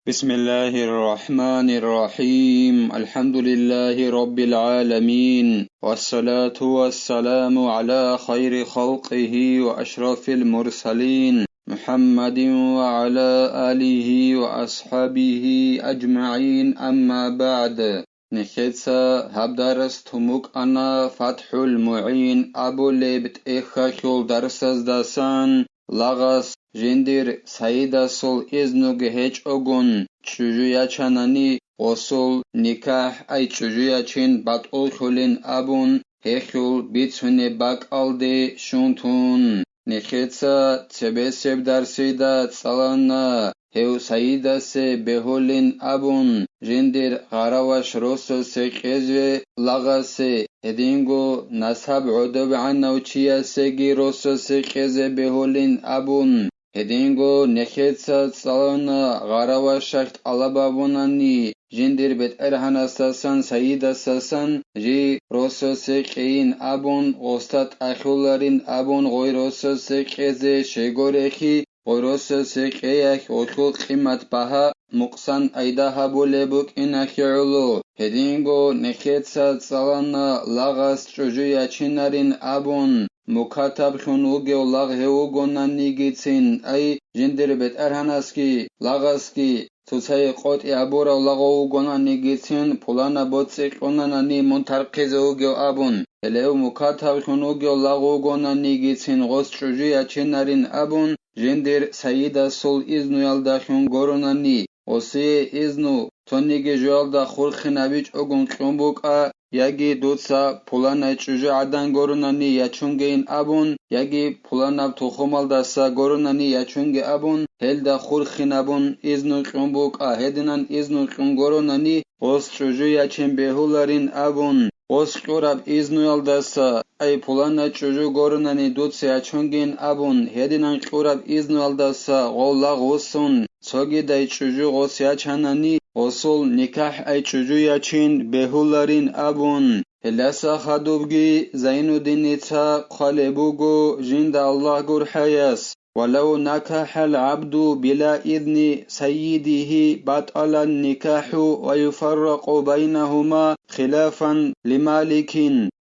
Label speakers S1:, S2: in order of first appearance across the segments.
S1: بسم الله الرحمن الرحيم الحمد لله رب العالمين والصلاة والسلام على خير خلقه وأشرف المرسلين محمد وعلى آله وأصحابه أجمعين أما بعد نخيتسا هبدارس تموك أنا فتح المعين أبو لبت إخاكل درسز داسان لغس جندر سعيدا سول إذنوغ هيج أغن چجویا چنانی غسل نکاح ای چجویا چین بطول خلین ابون هخول بیتونه باک آلده شونتون نخیتسا تبه سب درسیده سالانا هیو سعیده سه بهولین ابون جندر غراوش روسو سه قیزوه لغا سه هدینگو نصب عدب عنو چیا سگی روسو سه قیزه بهولین ابون هدینگو نخیتسا سالانا غراوش شخت علابابونانی جندر بيت ارهانا ساسان سعيدا ساسان جي روسو سيقين ابون غستات اخولارين ابون غوي روسو سيقيزي شيغوريخي غوي روسو سيقياخ وخو قيمت بها مقصان ايداها بوليبوك اناخيعولو هدينغو نخيتسا سالانا لاغاس چوجويا چينارين ابون مكاتب خنوغي ولاغ هيوغونا نيگيتسين اي جندر بيت ارهاناسكي لاغاسكي تسای قط ابورا لغو گونانی گیتین پولانا بوتسی قونانی منترقیزو گیو ابون هلیو مکاتب خونو گیو لغو گونانی گیتین غوز چوجی اچینارین ابون جندر سعیدا سول ازنو یالداخون گورونانی غوسی ازنو تونیگی جوالدا خورخیناویچ اگون قنبوکا یگی دوتسا پولانا چوجی عدن گورونانی یچونگین ابون یگی پولانا توخومالداسا گورونانی یچونگی ابون هلدا خورخینابون ازنو قنبوکا هدنان ازنو قنگورونانی غوز چوجی یچین بهولارین ابون غوز قراب ازنو یالداسا ای پولانا چوجو گورونانی دوتسا یچونگین ابون هدنان قراب ازنو یالداسا غولا غوصون سوگی دای چوجو غوص یچانانی غسل نکاح ای چوجو یچین بهولارین ابون هلاسا خدوبگی زینو دینیتا قالبوگو جند الله گر حیاس ولو نكح العبد بلا إذن سيده بطل النكاح ويفرق بينهما خلافا لمالك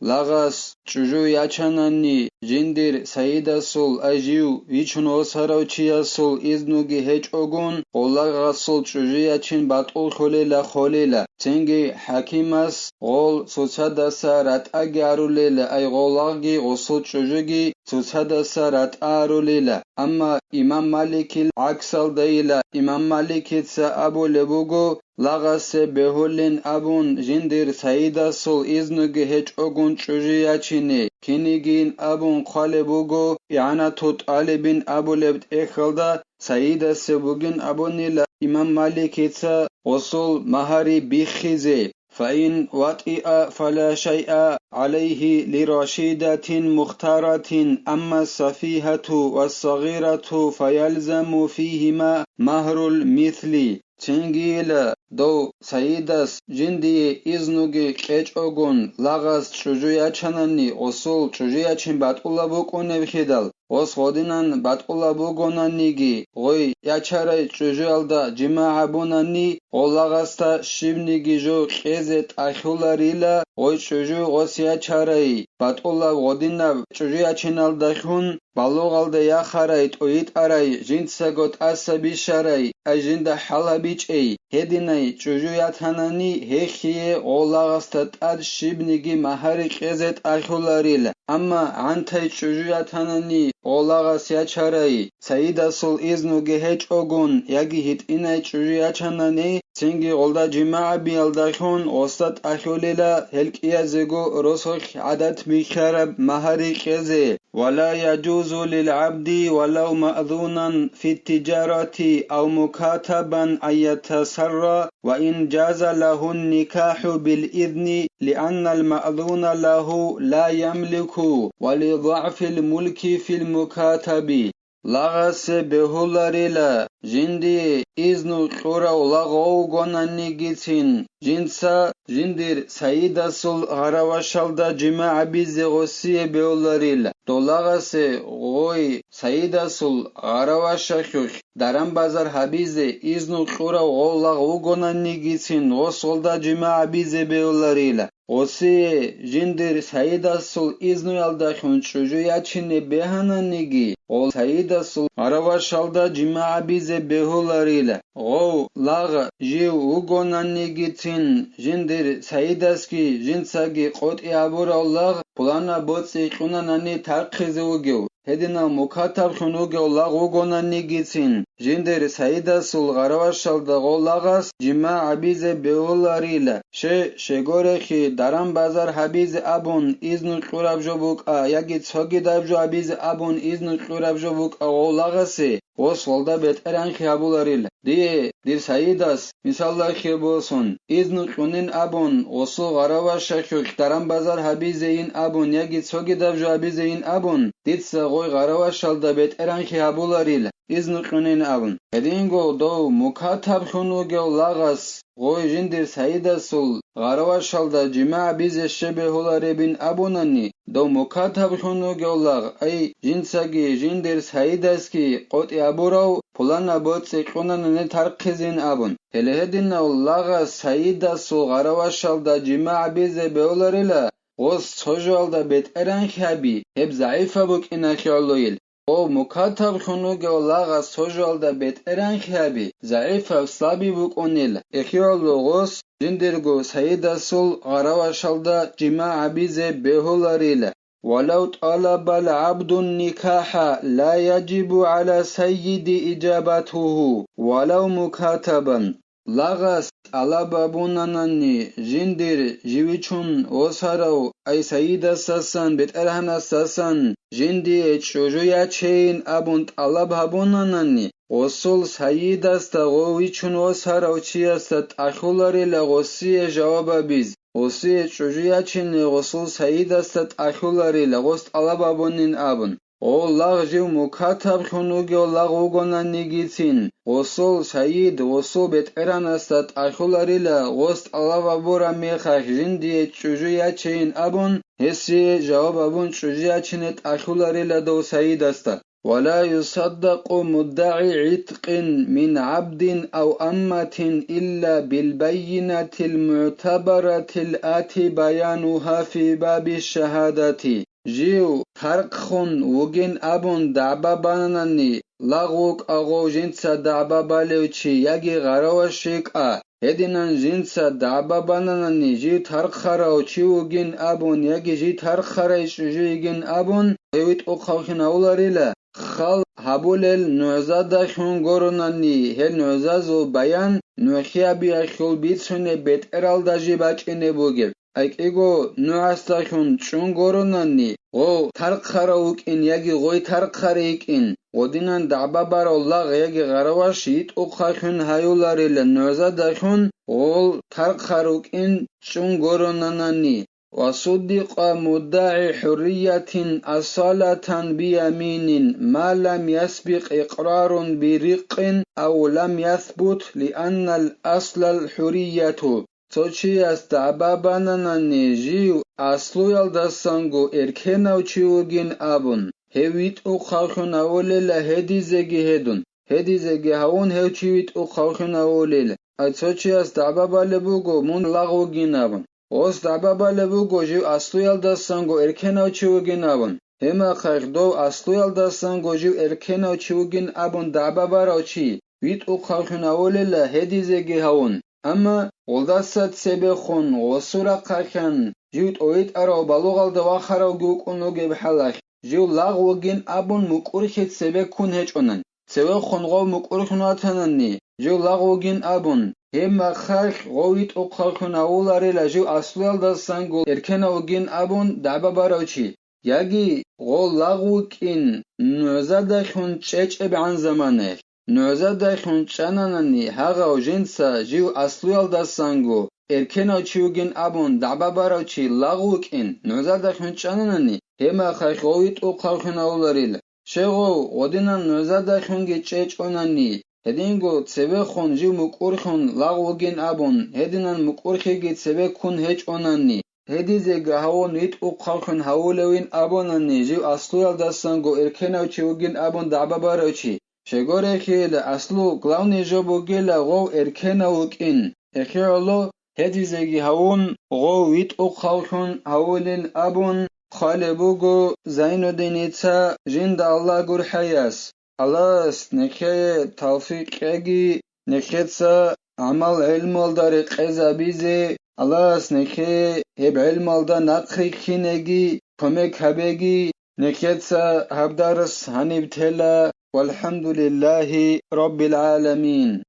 S1: لغاس چوجو یچانانی جندر سعیدا سول اجیو ویچنو سراوچیا سول ازنوگی هیچ اگون غلغا سول چوجو یچین بطول خولیلا خولیلا تنگی حکیماس غول سوچادا سارت اگارولیلا ای غلغی غسل چوجوگی سوچادا سارت آرولیلا اما امام مالکی عکسال دیلا امام مالکی تسا ابو لبوگو لغاس بهولین ابون جندر سعیدا سول ازنوگی هیچ اگون چوجو یچینی کنیگین ابون قالبوگو یعنی توت آلبین ابو لبت اخلدا سعیدا سبوگین ابونیلا امام مالکی تسا غسل مهاری بیخیزه فإن وطئ فلا شيء عليه لرشيدة مختارة أما السفيهة والصغيرة فيلزم فيهما مهر المثل تنگیلا دو سعیداس جندی ازنوگی قیچ اگون لغاز چوجویا چنانی غسل چوجویا چین بطولا بکنه بخیدل غس غدینان بطولا بگونانیگی غوی یچارای چوجویالدا جماع بونانی غلغاستا شیبنیگی جو قیزت اخولاریلا غوی چوجو غس یچارای بطولا غدینا چوجویا چینالداخون بالوغالدا یخارای تویت ارای جنسگوت عصبی شرای اجنده حلبیچ ای هدینای چوجویاتانانی هخیه غلغاستا اد شیبنیگی مهاری قیزت اخولاریلا اما عنتای چوجویاتانانی غلغاس یچارای سعیدا سول ازنوگی هیچ اگون یگی هیت اینای چوجویاچانانی تنگی غلدا جماع بیالداخون غستات اخولیلا هلکیا زگو رسخ عدد بخرب مهاری قیزه ولا يجوز للعبد ولو مأذونا في التجارة أو مكاتبا أن يتسرى وإن جاز له النكاح بالإذن لأن المأذون له لا يملك ولضعف الملك في المكاتب لغاس بهولاريلا جندي إذن قرى لغو غنانيگيتين جنسا جندر سعيدا سول غراوشالدا جماع بيزي غسي بهولاريلا dolagase goi saidasul aravashakh daram bazar habize iznu qura gollag ugonanni gitsin osolda jima abize beolarila osi jindir saidasul iznu alda khunchuju yachine behananigi ol saidasul aravashalda jima abize beholarila go lag jiu ugonanni gitsin jindir saidaski jinsagi qoti aburallag Pulana botsi qunanani tarqize ugeu hedina mukatab khunugeu lag ugonanni gitsin jinder saidasul garavashalda golagas jima abize beolarila shegorekhi daram bazar habize abun iznu qurabjobuk yagi tsogi dabjo abize abun iznu qurabjobuk golagase osvolda beteran khiabularila dir saidas misalla khiboson iznu qunin abun osu garavashakh daram bazar habize in abun yagi tsogi dabjo abize in abun ditsa goy garavashalda beteran khiabularila iznu qunin abun hedingo do mukatab khunugeu lagas goy jindir saidasul garavashalda jima abize shebehularebin abunani do mukatab khunugeu lag ay jinsagi jindir saidaski qoti aburau pulana botsi qunanani tarqizin abun helehedina laga saidasul garavashalda jima abize beolarila os sojalda beteran khabi heb zaifa bukina khaloil O mukatab khunugeu laga sojalda beteran khabi zaifa sabi bukonil ekhiolo gos jindirgo saidasul garavashalda jima abize beholarila ولو طلب العبد النكاح لا يجب على سيد إجابته ولو مكاتبا لغس alababunanani jindir jivichun osarau ay saida sasan beterhana sasan jindi chojoya chein abunt alababunanani osul saidas ta govichun osarau chiasat akhulari lagosi jawababiz osi chojoya chin osul saidas ta akhulari lagost alababunin abun O lagjiu mukatab khunugeu lagugonani gitsin osul said osul beteranastat akhularila gost alavabura mekha jindi chujuya chein abun hesi jawab abun chujuya chinet akhularila do saidasta ولا يصدق مدعي عتق من عبد أو أمة إلا بالبينة المعتبرة الآتي بيانها في باب الشهادة جيو ترقخون وجن أبون دعبا باناني لاغوك أغو جنسا دعبا باليوچي يجي غروشيك هدينان جنسا دعبا باناني جي ترقخراو چي وجن أبون يجي جي ترقخرايش جيجن أبون هيوت أقاوخين أولاريلا خال هابولل نوزادا خون گوروناني هل نوزازو بيان نوخيا بيا خول بيتسونه بيت ارال داجي باچينه بوگير Айкего нуастахун чунгоронанни го тарқхараукин яги гой тарқхарейкин одинан дабабароллаг яги гаравашит оқахун хаюларила нуазадахун ол тарқхарукин чунгоронананни وصدق مدعي حرية أصالة بيمين ما لم يسبق إقرار برق أو لم يثبت لأن الأصل الحرية Sochias dababananani jiu asluyaldasango erkenauchiugin abun. Hevit uqakhuna olela hedizegi hedun. Hedizegi haun hevchivit uqakhuna olela. Sochias dababalebugo mun lagugin abun. Os dababalebugo jiu asluyaldasango erkenauchiugin abun. Hema khagdo asluyaldasango jiu erkenauchiugin abun dababarauchi. Vit uqakhuna olela hedizegi haun. Ama oldasat sebexon osura qakhan jiut oit aro balugalda waxarau guqonoge bhalakh jiu lagwogin abun muqurkhit sebekun hechonan sebexon go muqurkhnatanani jiu lagwogin abun hema khakh govit oqakhuna ularela jiu aslalda sango erkenogin abun dababarauchi yagi go lagwokin nozada khun checheb an zamane Nozada khunçananani haga jinsa jiu asluyaldasango erkenauchiugin abun dababarauchi lagukin nozada khunçananani hema khayqovit uqakhunaularila shego odinan nozada khungi chechonani hedingo tseve khon jiu muqurkhun lagugin abun hedinan muqurkhigi tseve kun hechonani هديزيغ هاون ويت أقاقن هاولوين أبون نيجيو أصلو الدسانغو إركناوشي وجين أبون دعباباروشي شغوريكي لأصلو غلاوني جوبوغي لغو إركناوكين إركيولو هديزيغ هاون غو ويت أقاقن هاولين أبون خالبوغو زينو دينيتا جند الله غور حياس الله نكي توفيق اجي نكيتسا عمل علم الدار قيزا بيزي الله نكي هب علم الدار نقري كينيجي كوميك هبيجي نكيتسا هبدارس هنبتلا والحمد لله رب العالمين.